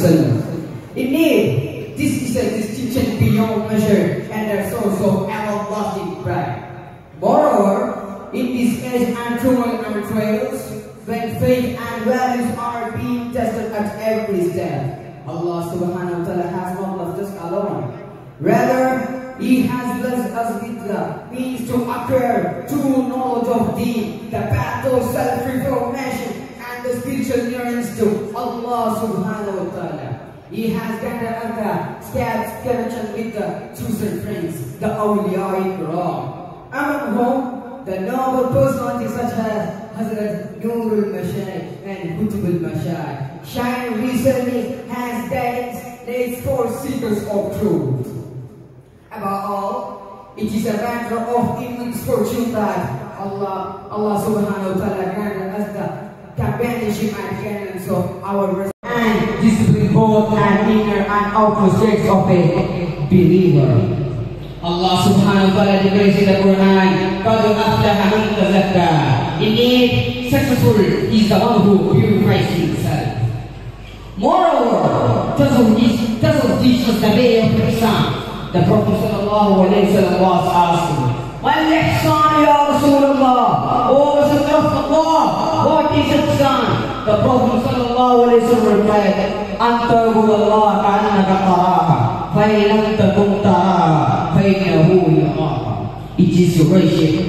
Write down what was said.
wasallam. Indeed, this is a distinction beyond measure and a source of everlasting pride. Moreover, in this age and trials, when faith and values are being tested at every step, Allah subhanahu wa ta'ala has not left us alone. Rather, He has blessed us with the means to acquire true knowledge of Deen, the path of self-reformation, and the spiritual nearness to Allah subhanahu wa ta'ala. He has granted us the scared connection with the chosen friends, the awliya-i-kiram, among whom the noble personalities such as Hazrat Nurul Mashayikh and Qutbul Mashayikh shine recently as guidance for seekers of truth. Above all, it is a matter of immense fortune that Allah subhanahu wa ta'ala granted us the companionship and guidance of our and discipline both and inner and outer states of a believer. Allah subhanahu wa ta'ala declares in the Quran, قَدْ أَفْلَحَ مَنْ تَزَكَّى. Indeed, successful is the one who purifies himself. Moreover, doesn't teach us the way of Islam. The Prophet sallallahu alayhi wa sallam was asked, "Mal ihsan ya Rasulullah?" O Messenger of Allah, what is ihsan? The Prophet sallallahu alayhi wa sallam replied, "Anta Allah ka'annaka taraha, fa in lam takun taraha, fa innahu yaraka." It is your worship